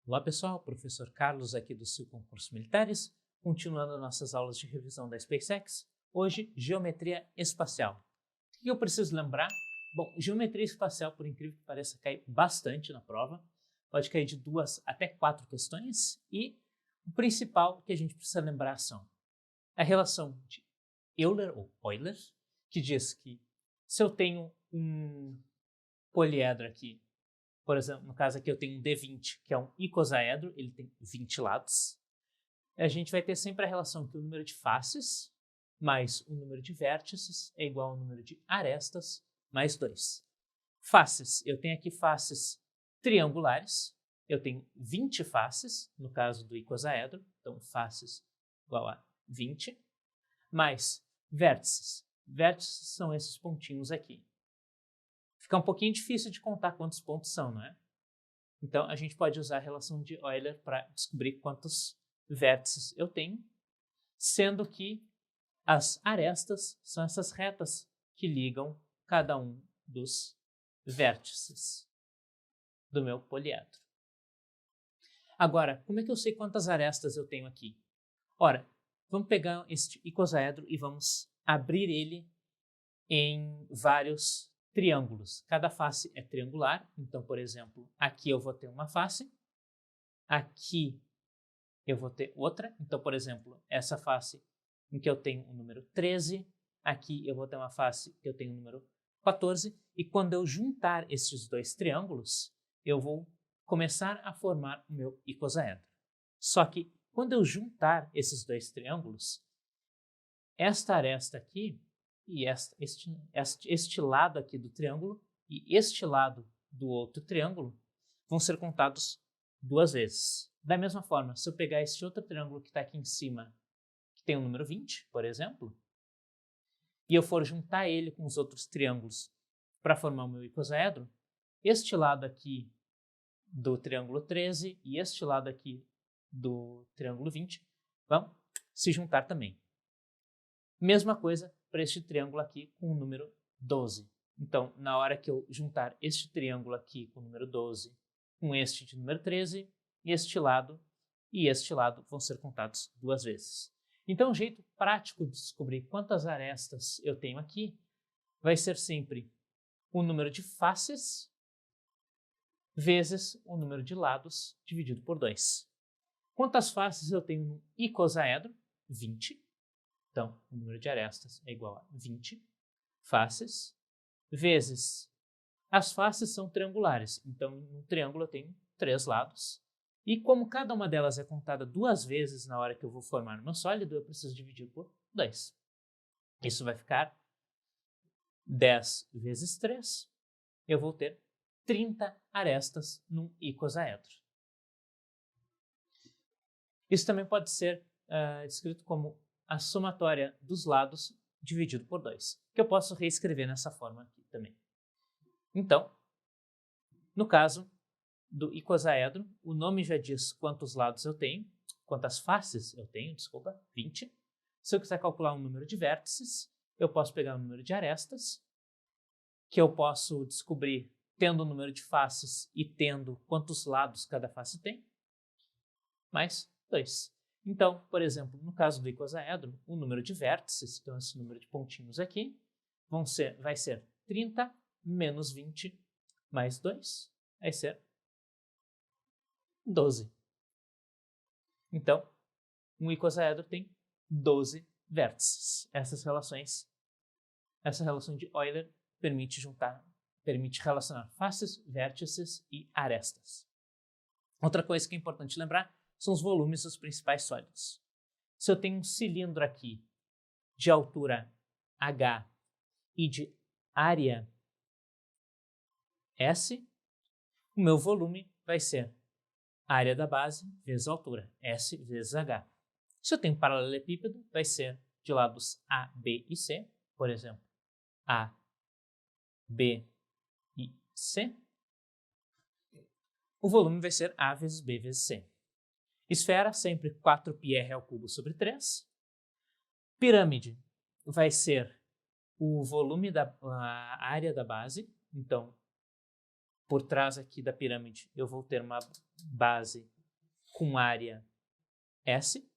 Olá pessoal, professor Carlos aqui do Sil Concursos Militares, continuando nossas aulas de revisão da SpaceX, hoje geometria espacial. O que eu preciso lembrar? Bom, geometria espacial, por incrível que pareça, cai bastante na prova, pode cair de 2 até 4 questões e o principal que a gente precisa lembrar são a relação de Euler ou Euler, que diz que se eu tenho um poliedro aqui, por exemplo, no caso aqui eu tenho um D20, que é um icosaedro, ele tem 20 lados. A gente vai ter sempre a relação que o número de faces mais o número de vértices é igual ao número de arestas mais 2. Faces, eu tenho aqui faces triangulares, eu tenho 20 faces, no caso do icosaedro, então faces igual a 20, mais vértices. Vértices são esses pontinhos aqui. Fica um pouquinho difícil de contar quantos pontos são, não é? Então, a gente pode usar a relação de Euler para descobrir quantos vértices eu tenho, sendo que as arestas são essas retas que ligam cada um dos vértices do meu poliedro. Agora, como é que eu sei quantas arestas eu tenho aqui? Ora, vamos pegar este icosaedro e vamos abrir ele em vários triângulos. Cada face é triangular, então, por exemplo, aqui eu vou ter uma face, aqui eu vou ter outra, então, por exemplo, essa face em que eu tenho o número 13, aqui eu vou ter uma face que eu tenho o número 14, e quando eu juntar esses dois triângulos, eu vou começar a formar o meu icosaedro. Só que, quando eu juntar esses dois triângulos, esta aresta aqui e este lado aqui do triângulo e este lado do outro triângulo vão ser contados 2 vezes. Da mesma forma, se eu pegar este outro triângulo que está aqui em cima, que tem o número 20, por exemplo, e eu for juntar ele com os outros triângulos para formar o meu icosaedro, este lado aqui do triângulo 13 e este lado aqui do triângulo 20 vão se juntar também. Mesma coisa para este triângulo aqui com o número 12. Então, na hora que eu juntar este triângulo aqui com o número 12 com este de número 13, este lado e este lado vão ser contados 2 vezes. Então, o jeito prático de descobrir quantas arestas eu tenho aqui vai ser sempre o número de faces vezes o número de lados dividido por 2. Quantas faces eu tenho no icosaedro? 20. Então, o número de arestas é igual a 20 faces, vezes as faces são triangulares. Então, no triângulo eu tenho 3 lados. E como cada uma delas é contada 2 vezes na hora que eu vou formar o meu sólido, eu preciso dividir por 2. Isso vai ficar 10 vezes 3. Eu vou ter 30 arestas num icosaedro. Isso também pode ser descrito como a somatória dos lados dividido por 2, que eu posso reescrever nessa forma aqui também. Então, no caso do icosaedro, o nome já diz quantos lados eu tenho, quantas faces eu tenho, 20. Se eu quiser calcular um número de vértices, eu posso pegar o número de arestas, que eu posso descobrir tendo o número de faces e tendo quantos lados cada face tem, mais 2. Então, por exemplo, no caso do icosaedro, o número de vértices, então esse número de pontinhos aqui, vai ser 30 menos 20 mais 2, vai ser 12. Então, um icosaedro tem 12 vértices. Essa relação de Euler permite relacionar faces, vértices e arestas. Outra coisa que é importante lembrar são os volumes dos principais sólidos. Se eu tenho um cilindro aqui de altura h e de área S, o meu volume vai ser a área da base vezes a altura, S vezes h. Se eu tenho um paralelepípedo, vai ser de lados A, B e C, por exemplo, A, B e C. O volume vai ser A vezes B vezes C. Esfera, sempre 4πr⁴/3. Pirâmide vai ser o volume a área da base. Então, por trás aqui da pirâmide, eu vou ter uma base com área S.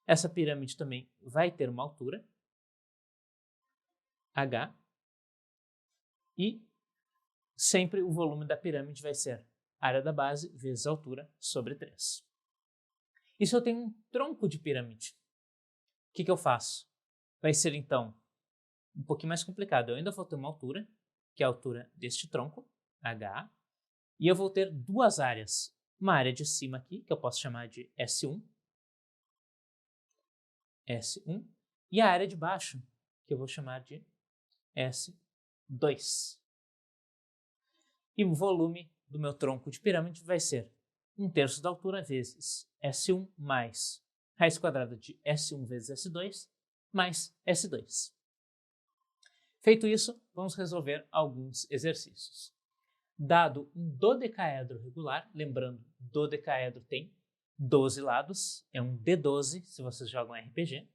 Essa pirâmide também vai ter uma altura, H, e sempre o volume da pirâmide vai ser área da base vezes altura sobre 3. E se eu tenho um tronco de pirâmide, o que eu faço? Vai ser, então, um pouquinho mais complicado. Eu ainda vou ter uma altura, que é a altura deste tronco, H, e eu vou ter duas áreas. Uma área de cima aqui, que eu posso chamar de S1, e a área de baixo, que eu vou chamar de S2. E o volume do meu tronco de pirâmide vai ser 1/3 da altura vezes S1 mais raiz quadrada de S1 vezes S2 mais S2. Feito isso, vamos resolver alguns exercícios. Dado um dodecaedro regular, lembrando, dodecaedro tem 12 lados, é um D12 se vocês jogam RPG.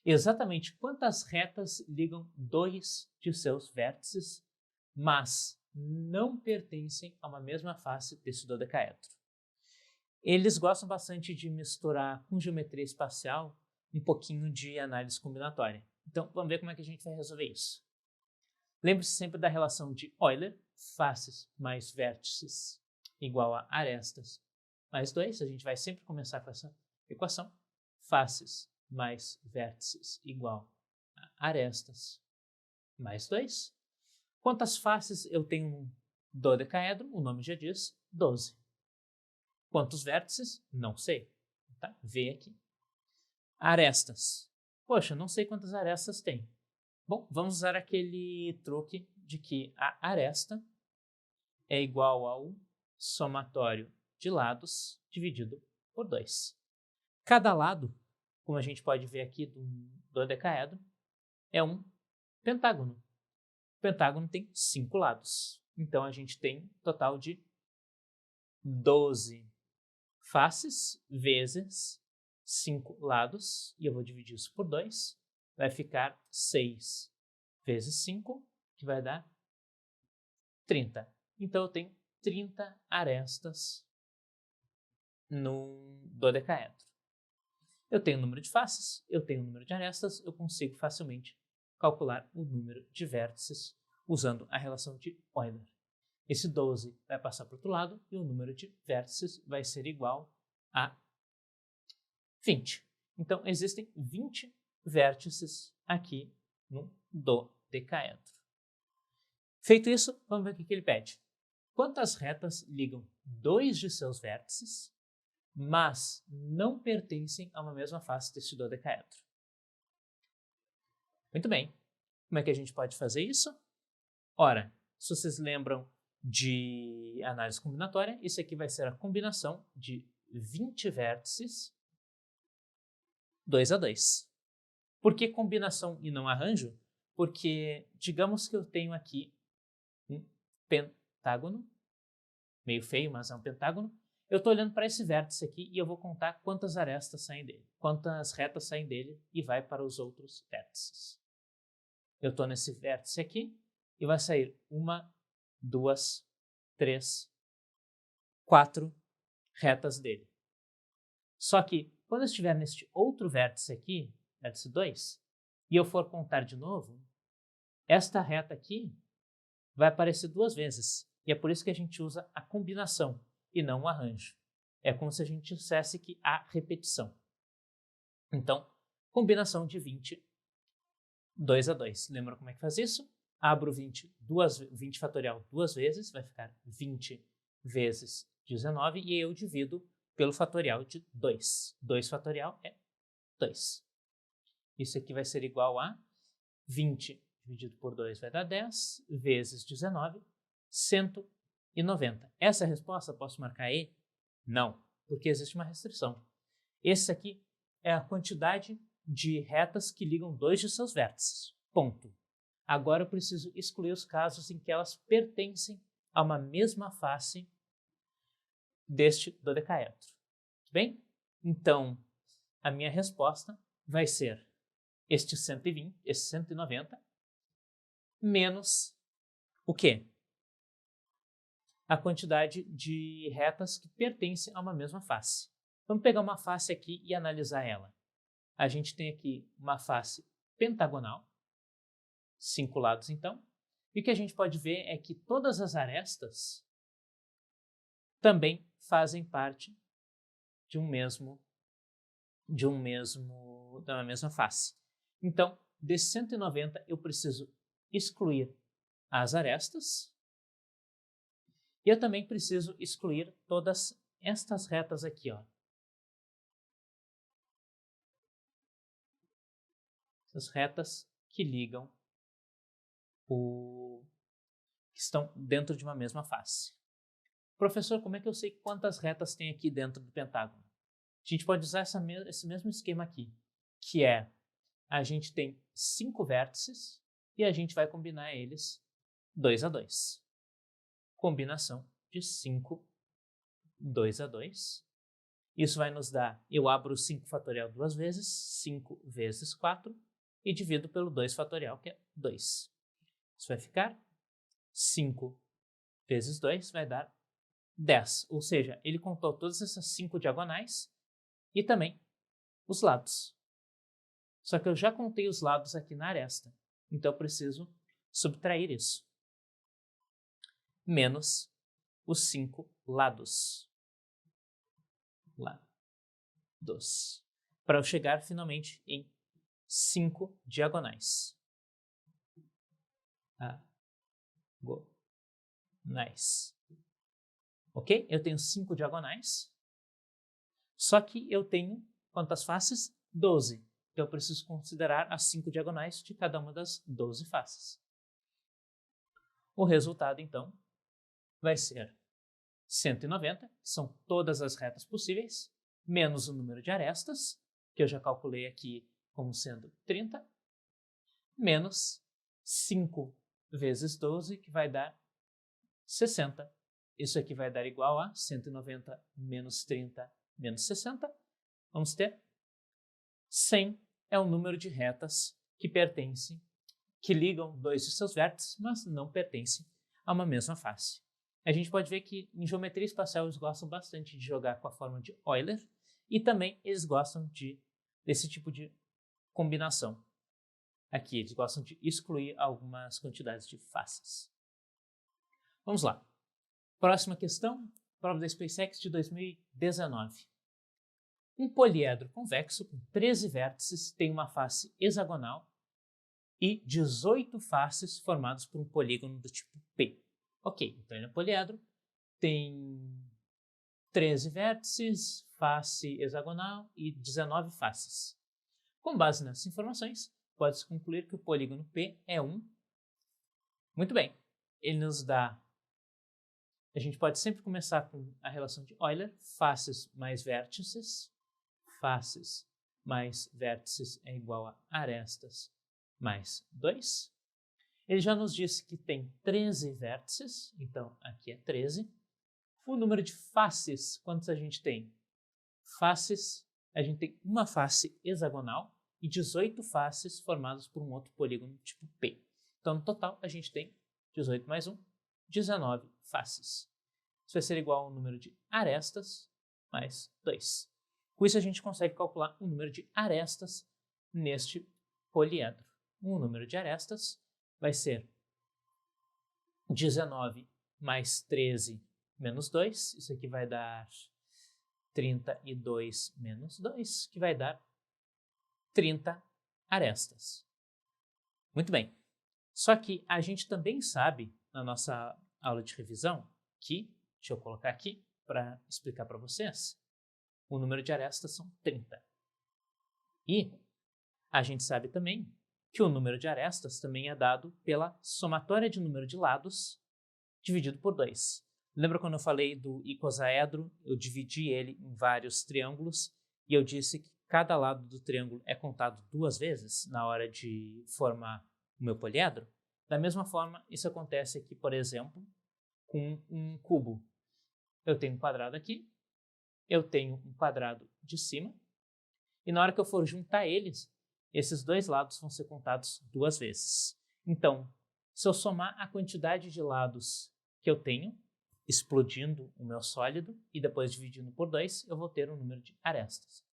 Exatamente quantas retas ligam dois de seus vértices, mas não pertencem a uma mesma face desse dodecaedro. Eles gostam bastante de misturar com geometria espacial um pouquinho de análise combinatória. Então, vamos ver como é que a gente vai resolver isso. Lembre-se sempre da relação de Euler, faces mais vértices igual a arestas mais 2. A gente vai sempre começar com essa equação. Faces mais vértices igual a arestas mais 2. Quantas faces eu tenho no dodecaedro? O nome já diz, 12. Quantos vértices? Não sei. Tá? Vê aqui. Arestas. Poxa, não sei quantas arestas tem. Bom, vamos usar aquele truque de que a aresta é igual ao somatório de lados dividido por 2. Cada lado, como a gente pode ver aqui do dodecaedro, é um pentágono. O pentágono tem 5 lados. Então, a gente tem um total de 12 faces vezes 5 lados. E eu vou dividir isso por 2. Vai ficar 6 vezes 5, que vai dar 30. Então, eu tenho 30 arestas no dodecaedro. Eu tenho o número de faces, eu tenho o número de arestas, eu consigo facilmente calcular o número de vértices usando a relação de Euler. Esse 12 vai passar para o outro lado e o número de vértices vai ser igual a 20. Então, existem 20 vértices aqui no dodecaedro. Feito isso, vamos ver o que ele pede. Quantas retas ligam dois de seus vértices, mas não pertencem a uma mesma face deste dodecaedro? Muito bem. Como é que a gente pode fazer isso? Ora, se vocês lembram de análise combinatória, isso aqui vai ser a combinação de 20 vértices 2 a 2. Por que combinação e não arranjo? Porque, digamos que eu tenho aqui um pentágono, meio feio, mas é um pentágono. Eu estou olhando para esse vértice aqui e eu vou contar quantas arestas saem dele, quantas retas saem dele e vai para os outros vértices. Eu estou nesse vértice aqui e vai sair 1, 2, 3, 4 retas dele. Só que, quando eu estiver neste outro vértice aqui, vértice 2, e eu for contar de novo, esta reta aqui vai aparecer 2 vezes. E é por isso que a gente usa a combinação e não o arranjo. É como se a gente dissesse que há repetição. Então, combinação de 20, 2 a 2. Lembra como é que faz isso? Abro 20 fatorial 2 vezes, vai ficar 20 vezes 19, e eu divido pelo fatorial de 2. 2 fatorial é 2. Isso aqui vai ser igual a 20 dividido por 2 vai dar 10, vezes 19, 190. Essa resposta posso marcar E? Não, porque existe uma restrição. Esse aqui é a quantidade de retas que ligam dois de seus vértices. Ponto. Agora eu preciso excluir os casos em que elas pertencem a uma mesma face deste dodecaedro. Tudo bem? Então, a minha resposta vai ser este 120, esse 190, menos o quê? A quantidade de retas que pertencem a uma mesma face. Vamos pegar uma face aqui e analisar ela. A gente tem aqui uma face pentagonal, 5 lados então, e o que a gente pode ver é que todas as arestas também fazem parte da mesma face. Então, desse 190 eu preciso excluir as arestas e eu também preciso excluir todas estas retas aqui, ó. Essas retas que ligam que estão dentro de uma mesma face. Professor, como é que eu sei quantas retas tem aqui dentro do pentágono? A gente pode usar esse mesmo esquema aqui, que é, a gente tem 5 vértices e a gente vai combinar eles 2 a 2. Combinação de 5, 2 a 2. Isso vai nos dar, eu abro o 5 fatorial 2 vezes, 5 vezes 4, e divido pelo 2 fatorial, que é 2. Isso vai ficar 5 vezes 2 vai dar 10. Ou seja, ele contou todas essas 5 diagonais e também os lados. Só que eu já contei os lados aqui na aresta, então eu preciso subtrair isso. Menos os 5 lados. Lados. Para eu chegar finalmente em 5 diagonais. Diagonais. Ok? Eu tenho 5 diagonais. Só que eu tenho quantas faces? 12. Então eu preciso considerar as 5 diagonais de cada uma das 12 faces. O resultado, então, vai ser 190, que são todas as retas possíveis, menos o número de arestas, que eu já calculei aqui como sendo 30, menos 5 vezes 12, que vai dar 60. Isso aqui vai dar igual a 190 menos 30 menos 60. Vamos ter 100 é o número de retas que ligam dois de seus vértices, mas não pertencem a uma mesma face. A gente pode ver que em geometria espacial eles gostam bastante de jogar com a forma de Euler e também eles gostam desse tipo de combinação. Aqui eles gostam de excluir algumas quantidades de faces. Vamos lá. Próxima questão, prova da SpaceX de 2019. Um poliedro convexo com 13 vértices tem uma face hexagonal e 18 faces formadas por um polígono do tipo P. Ok, então ele é um poliedro, tem 13 vértices, face hexagonal e 19 faces. Com base nessas informações, pode-se concluir que o polígono P é um. Muito bem, ele nos dá. A gente pode sempre começar com a relação de Euler, faces mais vértices. Faces mais vértices é igual a arestas mais 2. Ele já nos disse que tem 13 vértices, então aqui é 13. O número de faces, quantos a gente tem? Faces, a gente tem uma face hexagonal e 18 faces formadas por um outro polígono tipo P. Então, no total, a gente tem 18 mais 1, 19 faces. Isso vai ser igual ao número de arestas mais 2. Com isso, a gente consegue calcular o número de arestas neste poliedro. O número de arestas vai ser 19 mais 13 menos 2. Isso aqui vai dar 32 menos 2, que vai dar 30 arestas. Muito bem. Só que a gente também sabe, na nossa aula de revisão, que, deixa eu colocar aqui para explicar para vocês, o número de arestas são 30. E a gente sabe também que o número de arestas também é dado pela somatória de número de lados dividido por 2. Lembra quando eu falei do icosaedro? Eu dividi ele em vários triângulos e eu disse que cada lado do triângulo é contado 2 vezes na hora de formar o meu poliedro? Da mesma forma, isso acontece aqui, por exemplo, com um cubo. Eu tenho um quadrado aqui, eu tenho um quadrado de cima, e na hora que eu for juntar eles, esses 2 lados vão ser contados 2 vezes. Então, se eu somar a quantidade de lados que eu tenho, explodindo o meu sólido e depois dividindo por 2, eu vou ter um número de arestas.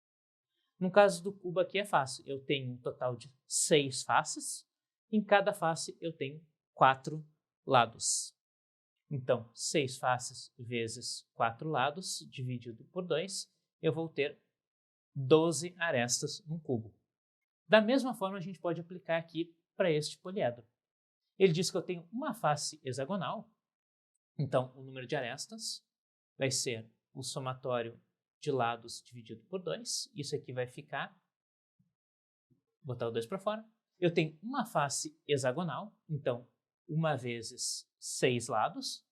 No caso do cubo aqui é fácil, eu tenho um total de 6 faces, em cada face eu tenho 4 lados. Então, 6 faces vezes 4 lados, dividido por 2, eu vou ter 12 arestas no cubo. Da mesma forma, a gente pode aplicar aqui para este poliedro. Ele diz que eu tenho uma face hexagonal, então o número de arestas vai ser o somatório de lados dividido por 2. Isso aqui vai ficar, vou botar o 2 para fora. Eu tenho uma face hexagonal, então 1 vezes 6 lados,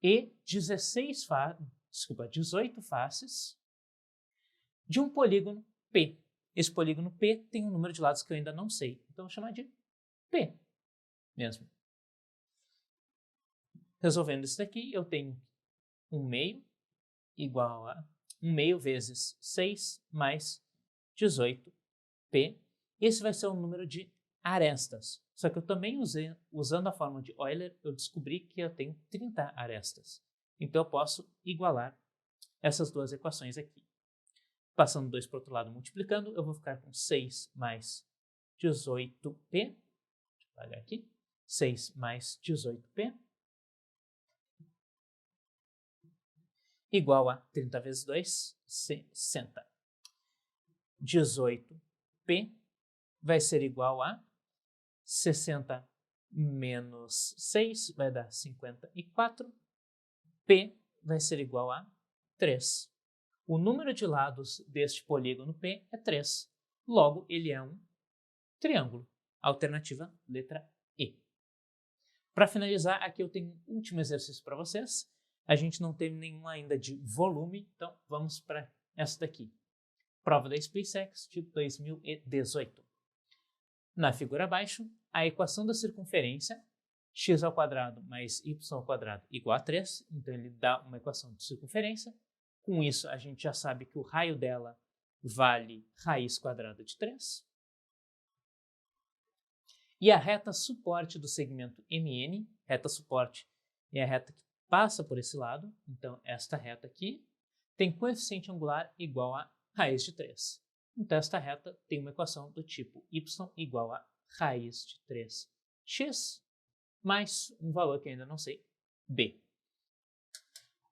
e 18 faces de um polígono P. Esse polígono P tem um número de lados que eu ainda não sei, então eu vou chamar de P mesmo. Resolvendo isso daqui, eu tenho 1/2 igual a 1/2 vezes 6 mais 18P. Esse vai ser o número de arestas. Só que eu também usando a fórmula de Euler, eu descobri que eu tenho 30 arestas. Então eu posso igualar essas duas equações aqui. Passando 2 para o outro lado, multiplicando, eu vou ficar com 6 mais 18P. Deixa eu apagar aqui. 6 mais 18P igual a 30 vezes 2, 60. 18P vai ser igual a 60 menos 6, vai dar 54. P vai ser igual a 3. O número de lados deste polígono P é 3. Logo, ele é um triângulo. Alternativa, letra E. Para finalizar, aqui eu tenho um último exercício para vocês. A gente não tem nenhum ainda de volume, então vamos para essa daqui. Prova da SpaceX de 2018. Na figura abaixo, a equação da circunferência x² mais y² igual a 3, então ele dá uma equação de circunferência. Com isso, a gente já sabe que o raio dela vale raiz quadrada de 3. E a reta suporte do segmento MN, reta suporte é a reta que passa por esse lado, então esta reta aqui tem coeficiente angular igual a raiz de 3. Então esta reta tem uma equação do tipo y igual a raiz de 3x mais um valor que eu ainda não sei, b.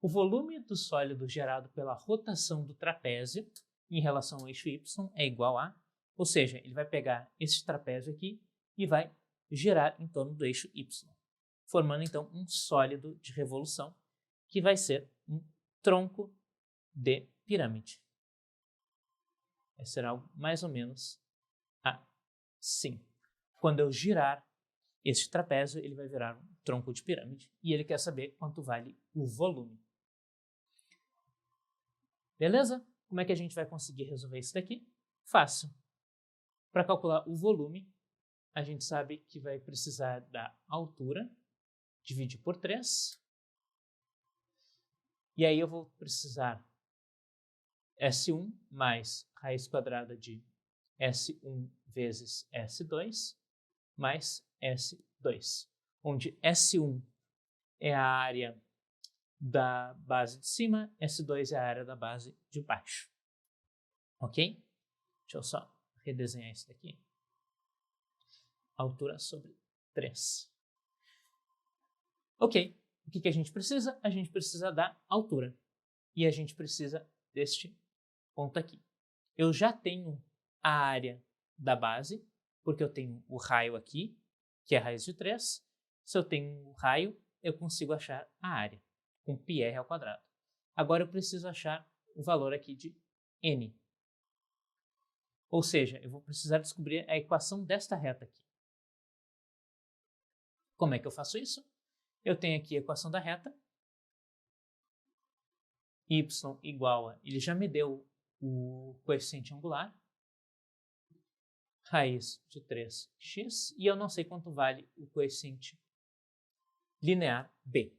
O volume do sólido gerado pela rotação do trapézio em relação ao eixo y é igual a, ou seja, ele vai pegar esse trapézio aqui e vai girar em torno do eixo y, formando então um sólido de revolução que vai ser um tronco de pirâmide. Vai ser algo mais ou menos assim. Quando eu girar este trapézio, ele vai virar um tronco de pirâmide e ele quer saber quanto vale o volume. Beleza? Como é que a gente vai conseguir resolver isso daqui? Fácil. Para calcular o volume, a gente sabe que vai precisar da altura, dividir por 3. E aí eu vou precisar S1 mais raiz quadrada de S1 vezes S2 mais S2, onde S1 é a área da base de cima, S2 é a área da base de baixo. Ok? Deixa eu só redesenhar isso daqui. Altura sobre 3. Ok. O que a gente precisa? A gente precisa da altura. E a gente precisa deste ponto aqui. Eu já tenho a área da base, porque eu tenho o raio aqui, que é a raiz de 3. Se eu tenho o raio, eu consigo achar a área, com πr². Agora eu preciso achar o valor aqui de n. Ou seja, eu vou precisar descobrir a equação desta reta aqui. Como é que eu faço isso? Eu tenho aqui a equação da reta. Y igual a, ele já me deu o coeficiente angular, raiz de 3x, e eu não sei quanto vale o coeficiente linear b.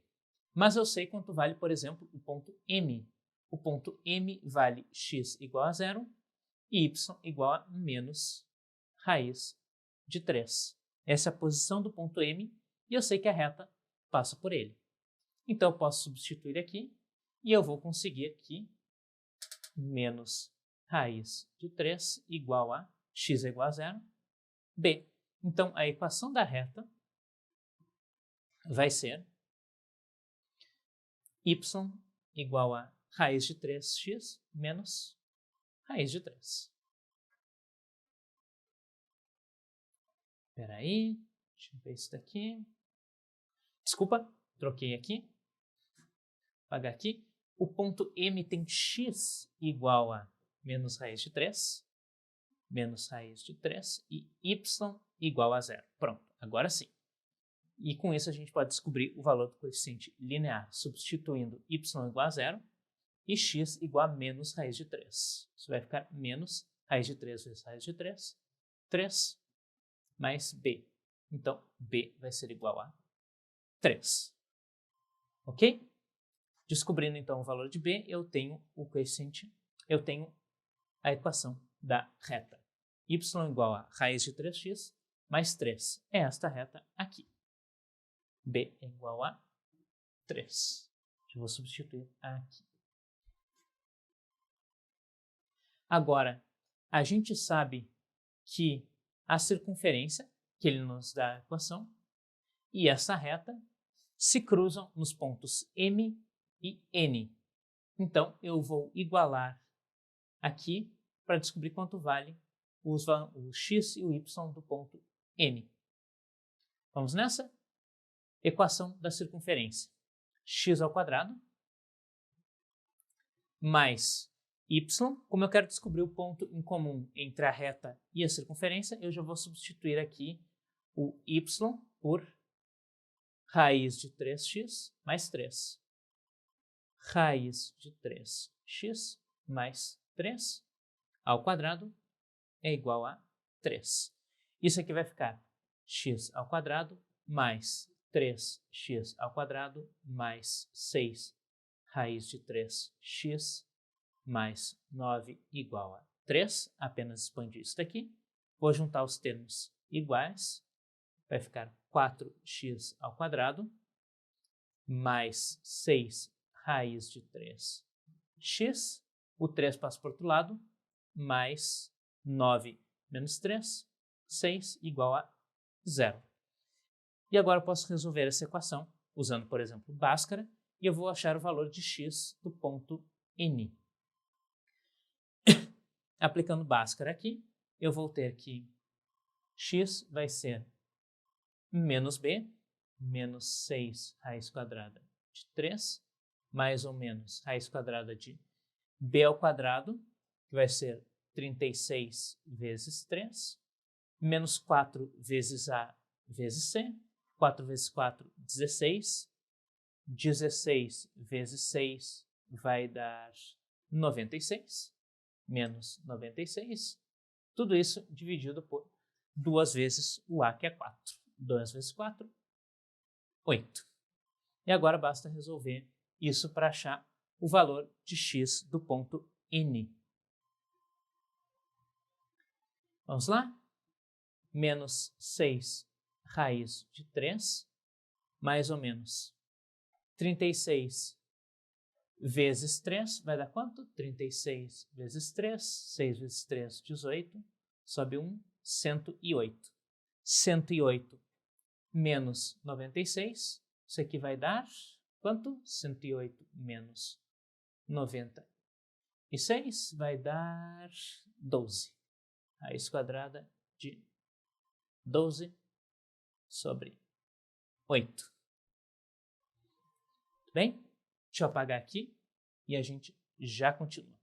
Mas eu sei quanto vale, por exemplo, o ponto M. O ponto M vale x igual a 0 e y igual a menos raiz de 3. Essa é a posição do ponto M e eu sei que a reta passa por ele. Então, eu posso substituir aqui e eu vou conseguir aqui menos raiz de 3 igual a x é igual a 0, b. Então, a equação da reta vai ser y igual a raiz de 3x menos raiz de 3. Espera aí, deixa eu ver isso daqui. Desculpa, troquei aqui. Apagar aqui. O ponto M tem x igual a menos raiz de 3, menos raiz de 3 e y igual a 0. Pronto, agora sim. E com isso a gente pode descobrir o valor do coeficiente linear, substituindo y igual a 0 e x igual a menos raiz de 3. Isso vai ficar menos raiz de 3 vezes raiz de 3, 3 mais b. Então, b vai ser igual a 3. Ok? Descobrindo então o valor de b, eu tenho o coeficiente, eu tenho a equação da reta. Y igual a raiz de 3x mais 3. É esta reta aqui. b é igual a 3. Eu vou substituir aqui. Agora, a gente sabe que a circunferência, que ele nos dá a equação, e essa reta se cruzam nos pontos M e N. Então, eu vou igualar aqui para descobrir quanto vale o x e o y do ponto N. Vamos nessa? Equação da circunferência. X ao quadrado mais y. Como eu quero descobrir o ponto em comum entre a reta e a circunferência, eu já vou substituir aqui o y por raiz de 3x mais 3. Raiz de 3x mais 3 ao quadrado é igual a 3. Isso aqui vai ficar x ao quadrado mais 3x ao quadrado mais 6 raiz de 3x mais 9 igual a 3. Apenas expandir isso daqui. Vou juntar os termos iguais. Vai ficar 4x ao quadrado mais 6 raiz de 3x. O 3 passa para o outro lado. Mais 9 menos 3. 6 igual a 0. E agora eu posso resolver essa equação usando, por exemplo, Bhaskara. E eu vou achar o valor de x do ponto N. Aplicando Bhaskara aqui, eu vou ter que x vai ser menos b, menos 6 raiz quadrada de 3, mais ou menos raiz quadrada de b ao quadrado, que vai ser 36 vezes 3, menos 4 vezes a vezes c, 4 vezes 4, 16, 16 vezes 6 vai dar 96, menos 96, tudo isso dividido por 2 vezes o a, que é 4. 2 vezes 4, 8. E agora basta resolver isso para achar o valor de x do ponto N. Vamos lá? Menos 6 raiz de 3, mais ou menos 36 vezes 3, vai dar quanto? 36 vezes 3, 6 vezes 3, 18, sobe 1, 108. 108 menos 96, isso aqui vai dar quanto? 108 menos 96 vai dar 12. Raiz quadrada de 12 sobre 8. Tudo bem? Deixa eu apagar aqui e a gente já continua.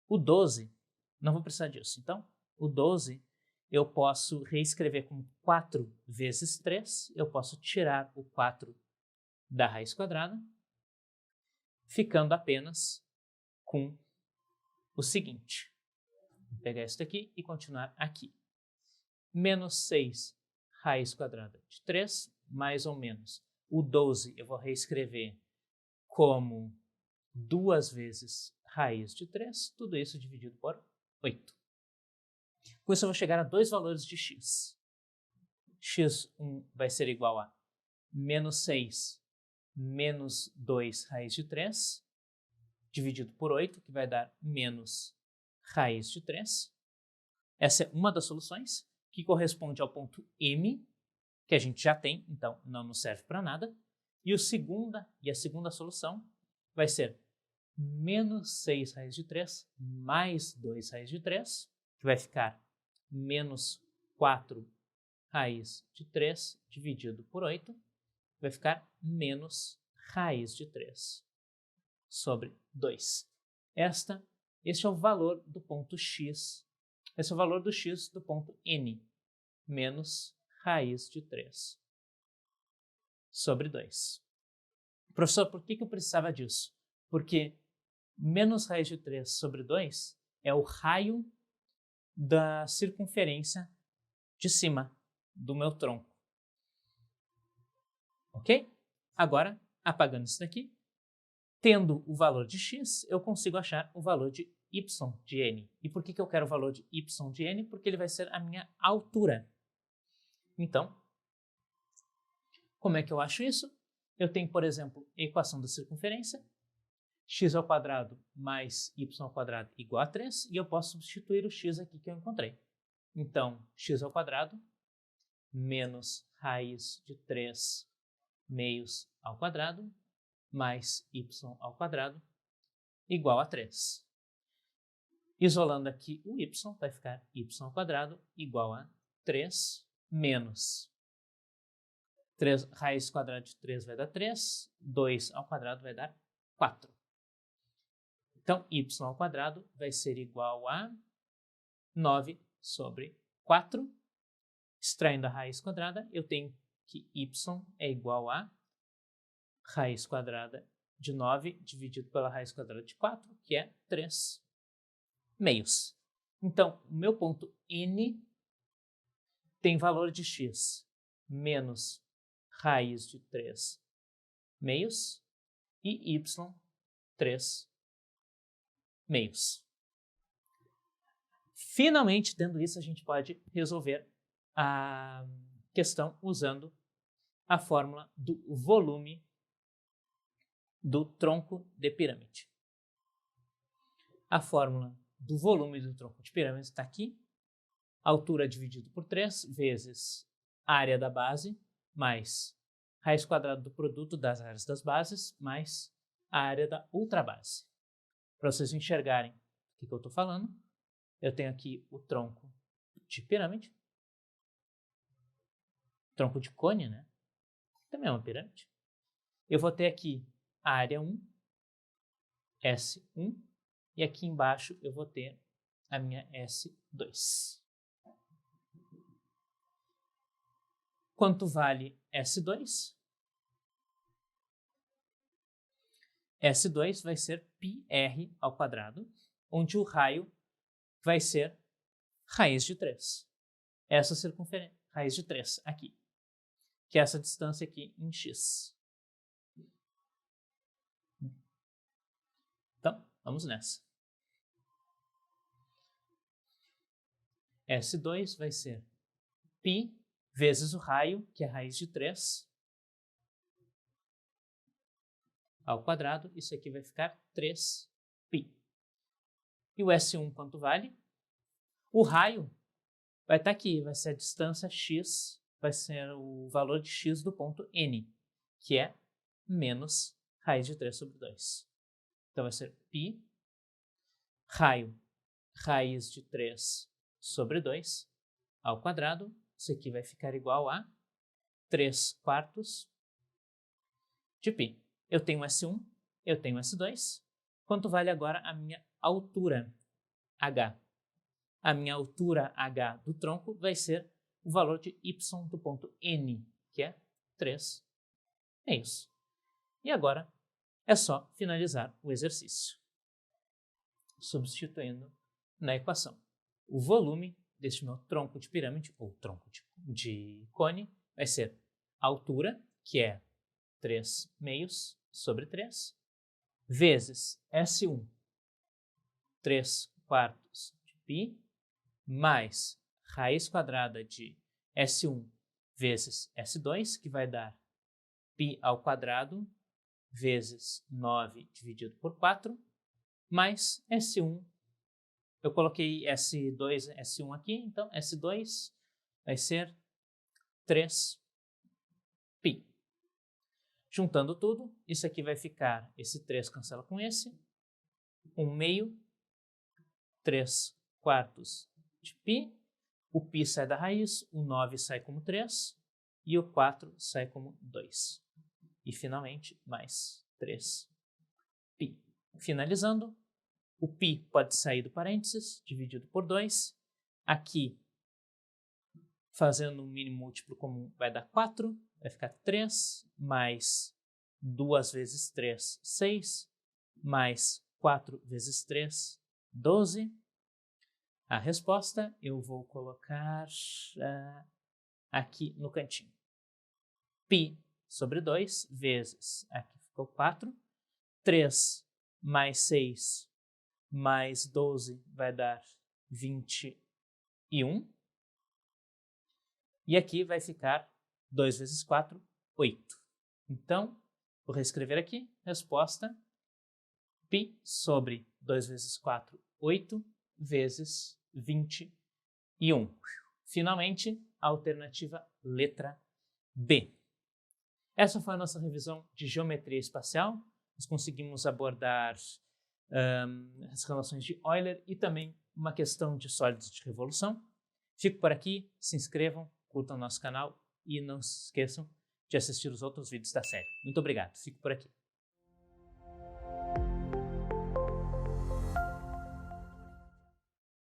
O 12, não vou precisar disso. Então, o 12 eu posso reescrever como 4 vezes 3. Eu posso tirar o 4 da raiz quadrada, ficando apenas com o seguinte. Vou pegar isso daqui e continuar aqui. Menos 6 raiz quadrada de 3, mais ou menos. O 12 eu vou reescrever como 2 vezes raiz de 3, tudo isso dividido por 8. Com isso eu vou chegar a dois valores de x. x1 vai ser igual a menos 6 menos 2 raiz de 3, dividido por 8, que vai dar menos raiz de 3. Essa é uma das soluções, que corresponde ao ponto M, que a gente já tem, então não nos serve para nada. E a segunda solução vai ser menos 6 raiz de 3 mais 2 raiz de 3, que vai ficar menos 4 raiz de 3 dividido por 8, vai ficar menos raiz de 3 sobre 2. Este é o valor do ponto x, esse é o valor do x do ponto N, menos raiz de 3 sobre 2. Professor, por que eu precisava disso? Porque menos raiz de 3 sobre 2 é o raio da circunferência de cima do meu tronco. Ok? Agora, apagando isso daqui, tendo o valor de x, eu consigo achar o valor de y de n. E por que eu quero o valor de y de n? Porque ele vai ser a minha altura. Então, como é que eu acho isso? Eu tenho, por exemplo, a equação da circunferência, x ao quadrado mais y ao quadrado igual a 3, e eu posso substituir o x aqui que eu encontrei. Então, x ao quadrado menos raiz de 3 meios ao quadrado mais y ao quadrado igual a 3. Isolando aqui o y, vai ficar y ao quadrado igual a 3 menos 3, raiz quadrada de 3 vai dar 3, 2 ao quadrado vai dar 4. Então, y ao quadrado vai ser igual a 9 sobre 4. Extraindo a raiz quadrada, eu tenho que y é igual a raiz quadrada de 9 dividido pela raiz quadrada de 4, que é 3 meios. Então, o meu ponto N tem valor de x menos raiz de 3 meios e y 3 meios. Finalmente, tendo isso, a gente pode resolver a questão usando a fórmula do volume do tronco de pirâmide. A fórmula do volume do tronco de pirâmide está aqui. Altura dividido por 3 vezes área da base mais raiz quadrada do produto das áreas das bases mais a área da outra base. Para vocês enxergarem o que eu estou falando, eu tenho aqui o tronco de pirâmide, tronco de cone, né? Também é uma pirâmide. Eu vou ter aqui a área 1, S1, e aqui embaixo eu vou ter a minha S2. Quanto vale S2? S2 vai ser πr ao quadrado, onde o raio vai ser raiz de 3. Essa circunferência, raiz de 3 aqui, que é essa distância aqui em x. Então, vamos nessa. S2 vai ser π vezes o raio, que é raiz de 3, ao quadrado. Isso aqui vai ficar 3π. E o S1 quanto vale? O raio vai estar aqui, vai ser a distância x, vai ser o valor de x do ponto N, que é menos raiz de 3 sobre 2. Então vai ser π, raio, raiz de 3 sobre 2, ao quadrado. Isso aqui vai ficar igual a 3/4 de π. Eu tenho S1, eu tenho S2. Quanto vale agora a minha altura H? A minha altura H do tronco vai ser o valor de y do ponto N, que é 3 meios. E agora é só finalizar o exercício, substituindo na equação. O volume deste meu tronco de pirâmide, ou tronco de cone, vai ser a altura, que é 3 meios sobre 3, vezes S1, 3/4 de π, mais raiz quadrada de S1 vezes S2, que vai dar π ao quadrado vezes 9 dividido por 4, mais S1. Eu coloquei S2, S1 aqui, então S2 vai ser 3π. Juntando tudo, isso aqui vai ficar, esse 3 cancela com esse, 1/2, 3/4 de π, o π sai da raiz, o 9 sai como 3 e o 4 sai como 2. E finalmente mais 3π. Finalizando, o π pode sair do parênteses, dividido por 2. Aqui, fazendo um mínimo múltiplo comum, vai dar 4. Vai ficar 3 mais 2 vezes 3, 6, mais 4 vezes 3, 12. A resposta eu vou colocar aqui no cantinho. π sobre 2 vezes, aqui ficou 4, 3 mais 6 mais 12 vai dar 21. E aqui vai ficar 2 vezes 4, 8. Então, vou reescrever aqui, resposta, π sobre 2 vezes 4, 8, vezes 21. Finalmente, a alternativa letra B. Essa foi a nossa revisão de geometria espacial. Nós conseguimos abordar as relações de Euler e também uma questão de sólidos de revolução. Fico por aqui, se inscrevam, curtam nosso canal e não se esqueçam de assistir os outros vídeos da série. Muito obrigado, fico por aqui.